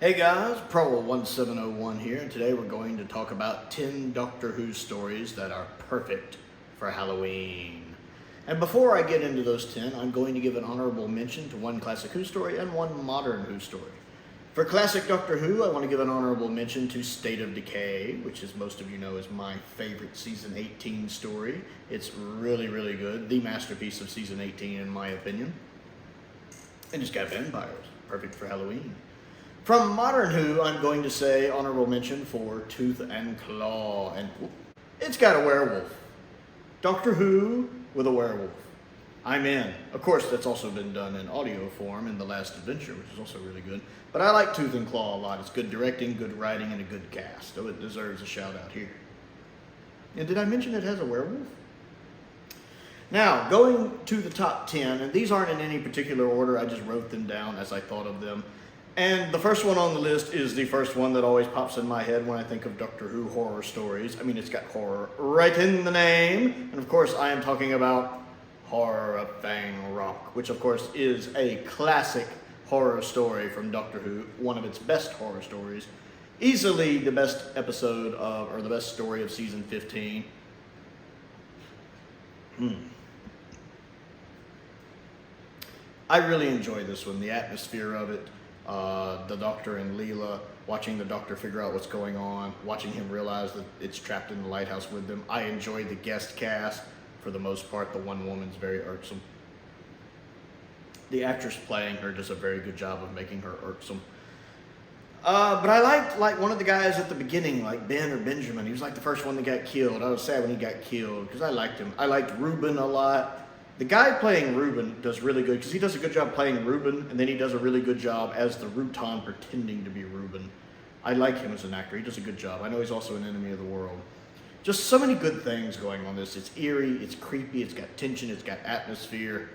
Hey guys, Prowl 1701 here, and today we're going to talk about 10 Doctor Who stories that are perfect for Halloween. And before I get into those 10, I'm going to give an honorable mention to one classic Who story and one modern Who story. For classic Doctor Who, I want to give an honorable mention to State of Decay, which as most of you know is my favorite season 18 story. It's really, really good. The masterpiece of season 18 in my opinion. And it's got vampires. Perfect for Halloween. From Modern Who, I'm going to say honorable mention for Tooth and Claw, and it's got a werewolf. Doctor Who with a werewolf. I'm in. Of course, that's also been done in audio form in The Last Adventure, which is also really good. But I like Tooth and Claw a lot. It's good directing, good writing, and a good cast, so it deserves a shout out here. And did I mention it has a werewolf? Now, going to the top 10, and these aren't in any particular order, I just wrote them down as I thought of them. And the first one on the list is the first one that always pops in my head when I think of Doctor Who horror stories. I mean, it's got horror right in the name. And of course, I am talking about Horror of Fang Rock, which of course is a classic horror story from Doctor Who, one of its best horror stories. Easily the best episode of, or the best story of season 15. I really enjoy this one, the atmosphere of it. The Doctor and Leela, watching the Doctor figure out what's going on, watching him realize that it's trapped in the lighthouse with them. I enjoy the guest cast. For the most part, the one woman's very irksome. The actress playing her does a very good job of making her irksome. But I liked like one of the guys at the beginning, like Ben or Benjamin. He was like the first one that got killed. I was sad when he got killed because I liked him. I liked Reuben a lot. The guy playing Reuben does really good because he does a good job playing Reuben, and then he does a really good job as the Rutan pretending to be Reuben. I like him as an actor. He does a good job. I know he's also an enemy of the world. Just so many good things going on this. It's eerie, it's creepy, it's got tension, it's got atmosphere.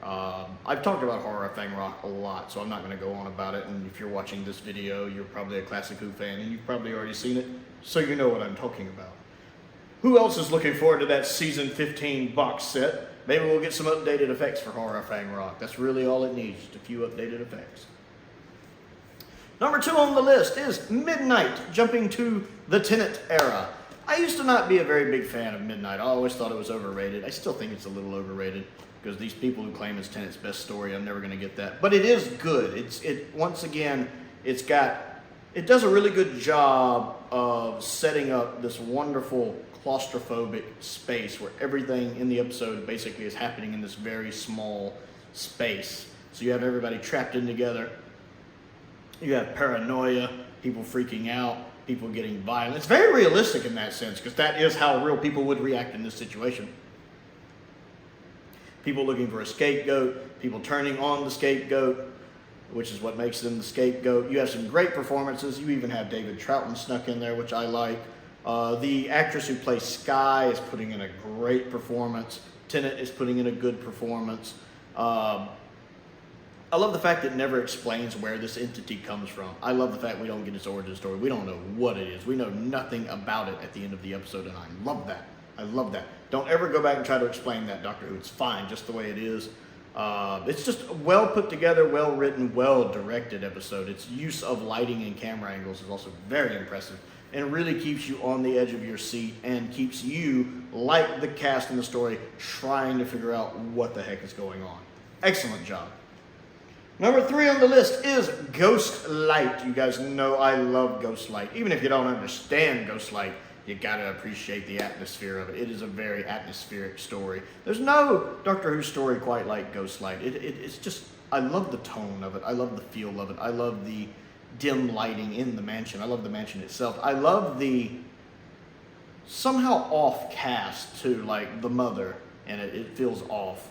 I've talked about Horror of Fang Rock a lot, so I'm not going to go on about it. And if you're watching this video, you're probably a classic Who fan, and you've probably already seen it, so you know what I'm talking about. Who else is looking forward to that season 15 box set? Maybe we'll get some updated effects for Horror of Fang Rock. That's really all it needs, just a few updated effects. Number 2 on the list is Midnight, jumping to the Tennant era. I used to not be a very big fan of Midnight. I always thought it was overrated. I still think it's a little overrated because these people who claim it's Tennant's best story, I'm never going to get that. But it is good. Once again, it does a really good job of setting up this wonderful claustrophobic space where everything in the episode basically is happening in this very small space. So you have everybody trapped in together. You have paranoia, people freaking out, people getting violent. It's very realistic in that sense because that is how real people would react in this situation. People looking for a scapegoat, people turning on the scapegoat, which is what makes them the scapegoat. You have some great performances. You even have David Troughton snuck in there, which I like. The actress who plays Skye is putting in a great performance. Tennant is putting in a good performance. I love the fact that it never explains where this entity comes from. I love the fact we don't get its origin story. We don't know what it is. We know nothing about it at the end of the episode, and I love that. I love that. Don't ever go back and try to explain that, Doctor Who. It's fine just the way it is. It's just a well put together, well written, well directed episode. Its use of lighting and camera angles is also very impressive and really keeps you on the edge of your seat and keeps you, like the cast in the story, trying to figure out what the heck is going on. Excellent job. Number 3 on the list is Ghost Light. You guys know I love Ghost Light. Even if you don't understand Ghost Light, you gotta appreciate the atmosphere of it. It is a very atmospheric story. There's no Doctor Who story quite like Ghost Light. It's just, I love the tone of it. I love the feel of it. I love the dim lighting in the mansion. I love the mansion itself. I love the somehow off cast too, like the mother, and it feels off.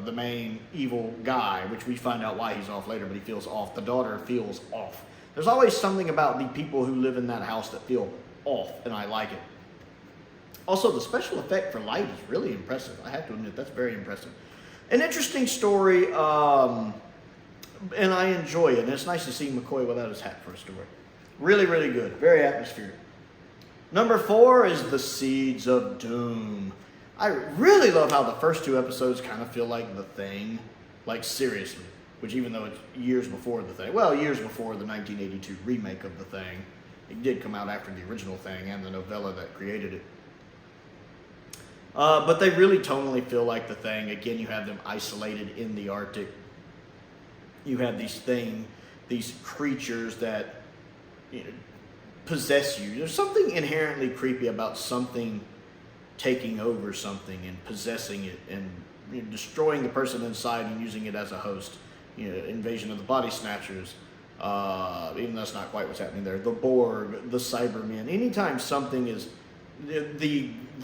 The main evil guy, which we find out why he's off later, but he feels off. The daughter feels off. There's always something about the people who live in that house that feel off, and I like it. Also, the special effect for light is really impressive. I have to admit, that's very impressive. An interesting story, and I enjoy it. And it's nice to see McCoy without his hat for a story. Really, really good. Very atmospheric. Number 4 is The Seeds of Doom. I really love how the first 2 episodes kind of feel like The Thing. Like, seriously. which even though it's years before the Thing, well, years before the 1982 remake of the Thing, it did come out after the original Thing and the novella that created it. But they really tonally feel like the Thing. Again, you have them isolated in the Arctic. You have these creatures that possess you. There's something inherently creepy about something taking over something and possessing it and destroying the person inside and using it as a host. Invasion of the Body Snatchers. Even though that's not quite what's happening there. The Borg, the Cybermen. Anytime something is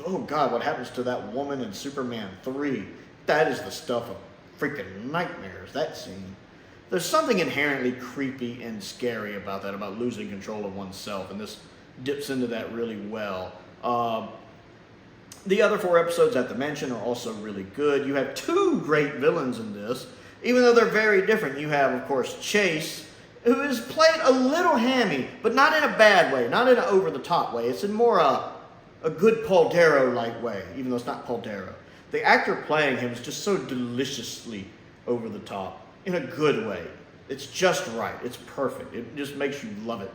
oh God, what happens to that woman in Superman 3? That is the stuff of freaking nightmares, that scene. There's something inherently creepy and scary about that, about losing control of oneself, and this dips into that really well. The other 4 episodes at the Mansion are also really good. You have 2 great villains in this, even though they're very different. You have, of course, Chase, who is played a little hammy, but not in a bad way, not in an over-the-top way. It's in more a good Paul Darrow-like way, even though it's not Paul Darrow. The actor playing him is just so deliciously over the top, in a good way. It's just right. It's perfect. It just makes you love it.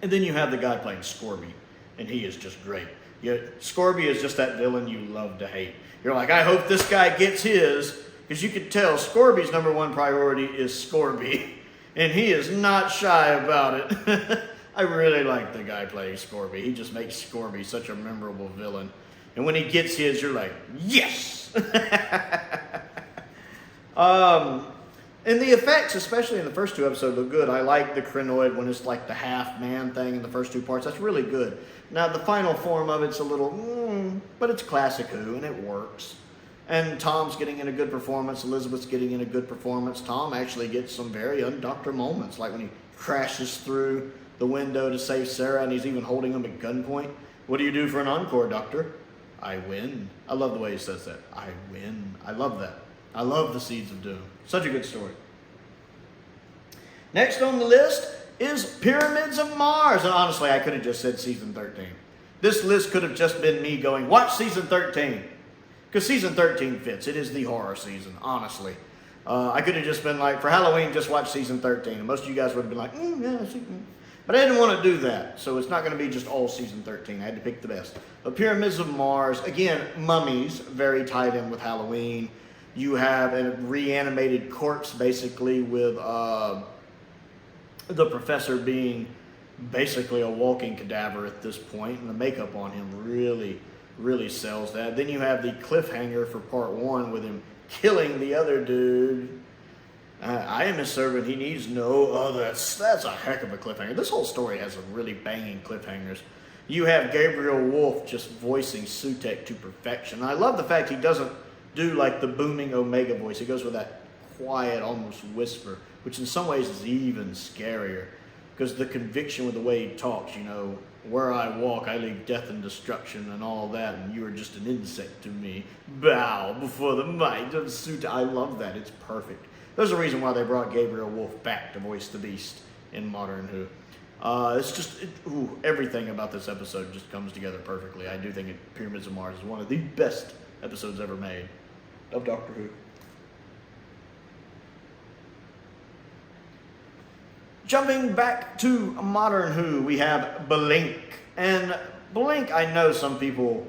And then you have the guy playing Scorby, and he is just great. Scorby is just that villain you love to hate. You're like, I hope this guy gets his, because you can tell Scorby's #1 priority is Scorby, and he is not shy about it. I really like the guy playing Scorby. He just makes Scorby such a memorable villain. And when he gets his, you're like, yes! And the effects, especially in the first 2 episodes, look good. I like the Crinoid when it's like the half-man thing in the first 2 parts. That's really good. Now, the final form of it's a little, but it's classic Who, and it works. And Tom's getting in a good performance. Elizabeth's getting in a good performance. Tom actually gets some very un-Doctor moments, like when he crashes through the window to save Sarah, and he's even holding him at gunpoint. What do you do for an encore, Doctor? I win. I love the way he says that. I win. I love that. I love the Seeds of Doom. Such a good story. Next on the list is Pyramids of Mars. And honestly, I could have just said season 13. This list could have just been me going, watch season 13. Because season 13 fits. It is the horror season, honestly. I could have just been like, for Halloween, just watch season 13. And most of you guys would have been like, yeah, but I didn't want to do that. So it's not going to be just all season 13. I had to pick the best. But Pyramids of Mars, again, mummies, very tied in with Halloween. You have a reanimated corpse, basically, with the professor being basically a walking cadaver at this point, and the makeup on him really sells that. Then you have the cliffhanger for part 1 with him killing the other dude. I am his servant, he needs no other. That's a heck of a cliffhanger. This whole story has some really banging cliffhangers. You have Gabriel Wolf just voicing Sutek to perfection. I love the fact he doesn't do like the booming Omega voice. He goes with that quiet, almost whisper, which in some ways is even scarier. Because the conviction with the way he talks, where I walk, I leave death and destruction and all that, and you are just an insect to me. Bow before the might of Sutek. I love that. It's perfect. There's a reason why they brought Gabriel Wolf back to voice the Beast in Modern Who. It's just, everything about this episode just comes together perfectly. I do think Pyramids of Mars is one of the best episodes ever made of Doctor Who. Jumping back to Modern Who, we have Blink. And Blink, I know some people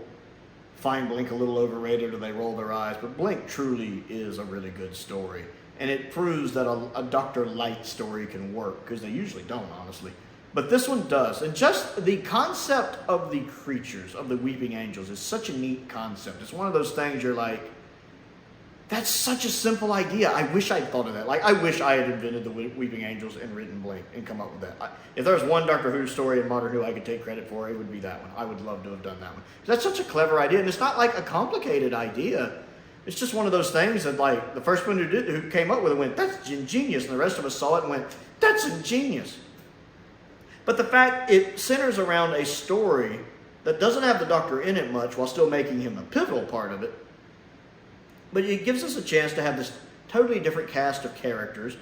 find Blink a little overrated or they roll their eyes, but Blink truly is a really good story. And it proves that a Dr. Light story can work, because they usually don't, honestly. But this one does. And just the concept of the creatures, of the Weeping Angels, is such a neat concept. It's one of those things you're like, that's such a simple idea. I wish I'd thought of that. Like, I wish I had invented the Weeping Angels and written Blink and come up with that. If there's one Doctor Who story in Modern Who I could take credit for, it would be that one. I would love to have done that one. That's such a clever idea, and it's not like a complicated idea. It's just one of those things that, like, the first one who came up with it went, that's ingenious, and the rest of us saw it and went, that's ingenious. But the fact it centers around a story that doesn't have the Doctor in it much while still making him a pivotal part of it, but it gives us a chance to have this totally different cast of characters,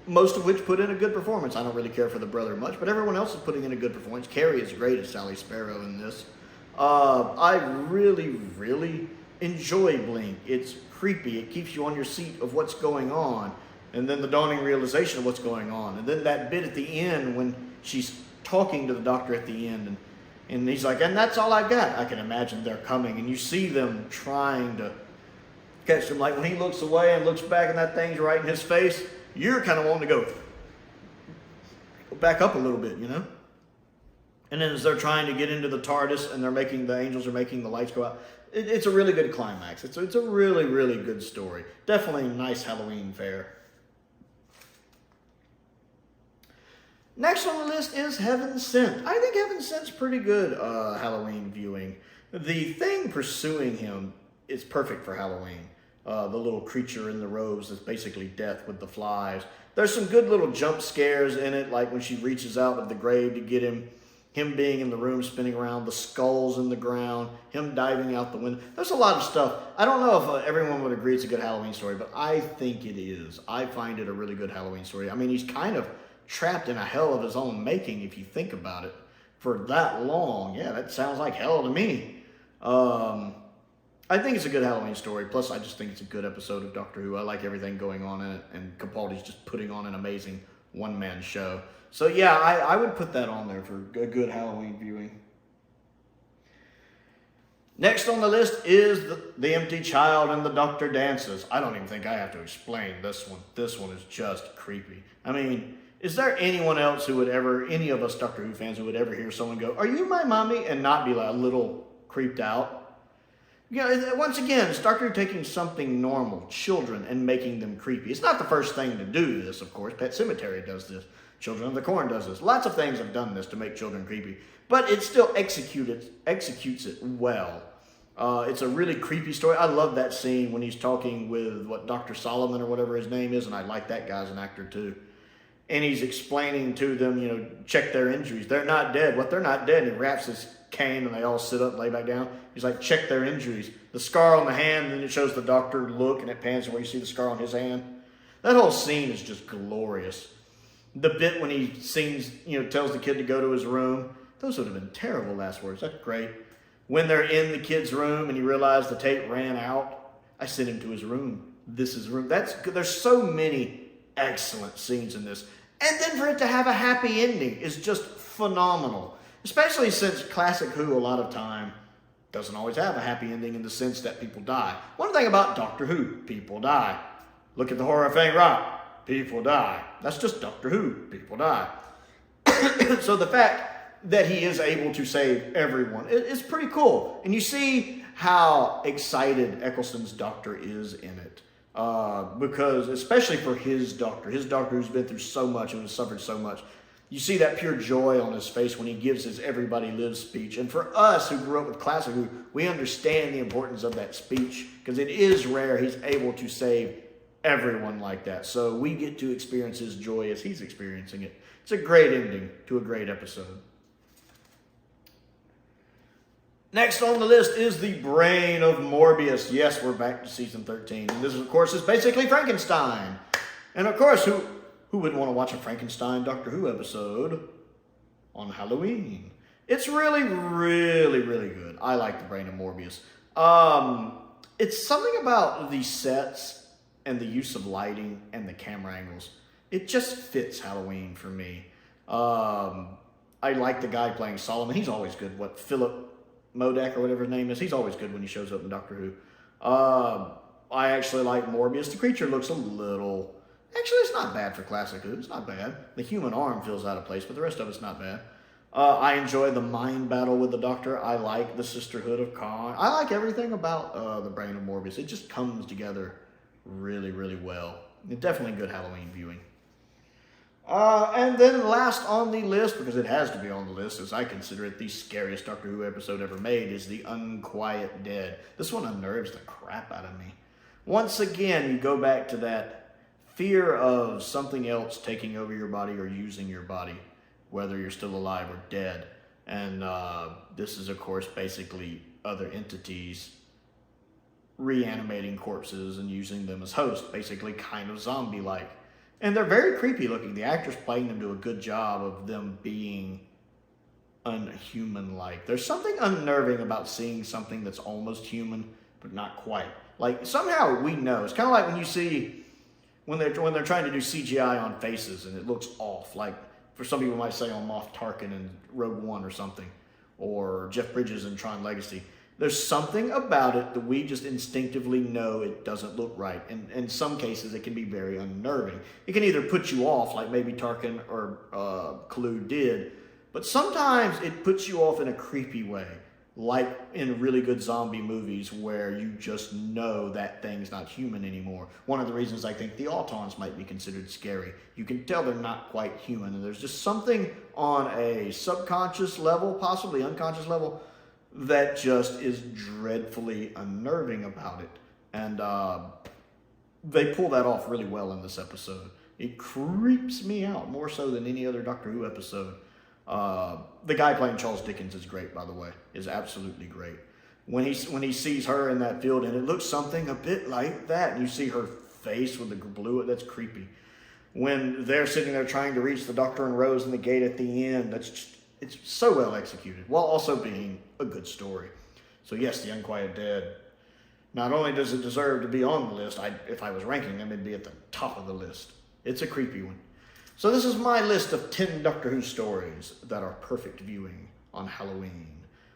most of which put in a good performance. I don't really care for the brother much, but everyone else is putting in a good performance. Carrie is great as Sally Sparrow in this. I really enjoy Blink. It's creepy. It keeps you on your seat of what's going on. And then the dawning realization of what's going on. And then that bit at the end when she's talking to the doctor at the end. And he's like, and that's all I got. I can imagine they're coming. And you see them trying to catch him. Like when he looks away and looks back and that thing's right in his face, you're kind of wanting to go back up a little bit, you know? And then as they're trying to get into the TARDIS and the angels are making the lights go out, it's a really good climax. It's a really, really good story. Definitely a nice Halloween fare. Next on the list is Heaven Sent. I think Heaven Sent's pretty good Halloween viewing. The thing pursuing him is perfect for Halloween. The little creature in the robes that's basically death with the flies. There's some good little jump scares in it, like when she reaches out of the grave to get him being in the room spinning around, the skulls in the ground, him diving out the window. There's a lot of stuff. I don't know if everyone would agree it's a good Halloween story, but I think it is. I find it a really good Halloween story. I mean, he's kind of trapped in a hell of his own making if you think about it for that long. Yeah, that sounds like hell to me. I think it's a good Halloween story. Plus, I just think it's a good episode of Doctor Who. I like everything going on in it, and Capaldi's just putting on an amazing one-man show. So yeah, I would put that on there for a good Halloween viewing. Next on the list is the Empty Child and the Doctor Dances. I don't even think I have to explain this one. This one is just creepy. I mean, is there anyone else who would ever, any of us Doctor Who fans who would ever hear someone go, "Are you my mommy?" and not be like a little creeped out? You know, once again, it's Doctor Who taking something normal, children, and making them creepy. It's not the first thing to do this, of course. Pet Sematary does this. Children of the Corn does this. Lots of things have done this to make children creepy. But it still executes it well. It's a really creepy story. I love that scene when he's talking with, Dr. Solomon or whatever his name is, and I like that guy as an actor too. And he's explaining to them, check their injuries. They're not dead. They're not dead. And he wraps his cane and they all sit up and lay back down. He's like, check their injuries. The scar on the hand, and then it shows the doctor look and it pans where you see the scar on his hand. That whole scene is just glorious. The bit when he sings, tells the kid to go to his room. Those would have been terrible last words. That's great. When they're in the kid's room and you realize the tape ran out, I sent him to his room. This is room. There's so many excellent scenes in this. And then for it to have a happy ending is just phenomenal. Especially since classic Who a lot of time doesn't always have a happy ending in the sense that people die. One thing about Doctor Who, people die. Look at the horror of Fang Rock, people die. That's just Doctor Who, people die. So the fact that he is able to save everyone is pretty cool. And you see how excited Eccleston's doctor is in it. Because, especially for his doctor who's been through so much and has suffered so much, you see that pure joy on his face when he gives his Everybody Lives speech. And for us who grew up with classic Who, we understand the importance of that speech because it is rare he's able to save everyone like that. So we get to experience his joy as he's experiencing it. It's a great ending to a great episode. Next on the list is the Brain of Morbius. Yes, we're back to season 13. And this, of course, is basically Frankenstein. And, of course, who wouldn't want to watch a Frankenstein Doctor Who episode on Halloween? It's really, really, really good. I like the Brain of Morbius. It's something about the sets and the use of lighting and the camera angles. It just fits Halloween for me. I like the guy playing Solomon. He's always good. Philip Modak or whatever his name is. He's always good when he shows up in Doctor Who. I actually like Morbius. The creature looks a little... Actually, it's not bad for classic Who. It's not bad. The human arm feels out of place, but the rest of it's not bad. I enjoy the mind battle with the Doctor. I like the Sisterhood of Khan. I like everything about the Brain of Morbius. It just comes together really, really well. It's definitely good Halloween viewing. And then last on the list, because it has to be on the list, as I consider it the scariest Doctor Who episode ever made, is The Unquiet Dead. This one unnerves the crap out of me. Once again, you go back to that fear of something else taking over your body or using your body, whether you're still alive or dead. And this is, of course, basically other entities reanimating corpses and using them as hosts, basically kind of zombie-like. And they're very creepy looking. The actors playing them do a good job of them being unhuman-like. There's something unnerving about seeing something that's almost human but not quite. Like somehow we know. It's kind of like when you see when they're trying to do CGI on faces and it looks off. Like for some people might say on Moff Tarkin in Rogue One or something, or Jeff Bridges in Tron Legacy. There's something about it that we just instinctively know it doesn't look right. And in some cases, it can be very unnerving. It can either put you off, like maybe Tarkin or Kalu did, but sometimes it puts you off in a creepy way, like in really good zombie movies where you just know that thing's not human anymore. One of the reasons I think the Autons might be considered scary. You can tell they're not quite human, and there's just something on a subconscious level, possibly unconscious level, that just is dreadfully unnerving about it. And they pull that off really well in this episode. It creeps me out more so than any other Doctor Who episode. The guy playing Charles Dickens is great, by the way, is absolutely great. When he sees her in that field, and it looks something a bit like that, and you see her face with the blue, that's creepy. When they're sitting there trying to reach the Doctor and Rose in the gate at the end, it's so well executed, while also being a good story. So yes, The Unquiet Dead, not only does it deserve to be on the list, if I was ranking them, it'd be at the top of the list. It's a creepy one. So this is my list of 10 Doctor Who stories that are perfect viewing on Halloween.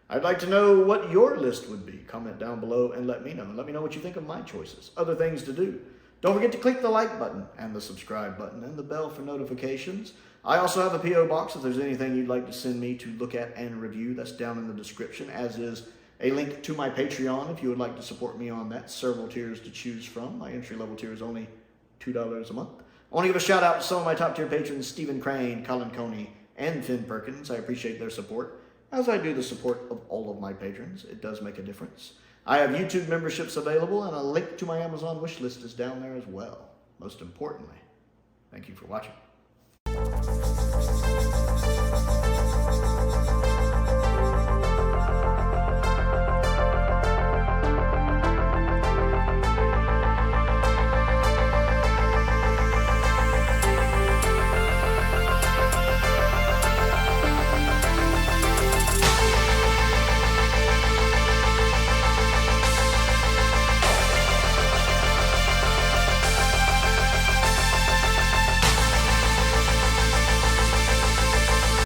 I'd like to know what your list would be. Comment down below and let me know. And let me know what you think of my choices. Other things to do. Don't forget to click the like button and the subscribe button and the bell for notifications. I also have a P.O. box if there's anything you'd like to send me to look at and review. That's down in the description, as is a link to my Patreon if you would like to support me on that. Several tiers to choose from. My entry-level tier is only $2 a month. I want to give a shout out to some of my top tier patrons, Stephen Crane, Colin Coney, and Finn Perkins. I appreciate their support, as I do the support of all of my patrons. It does make a difference. I have YouTube memberships available, and a link to my Amazon wish list is down there as well. Most importantly, thank you for watching.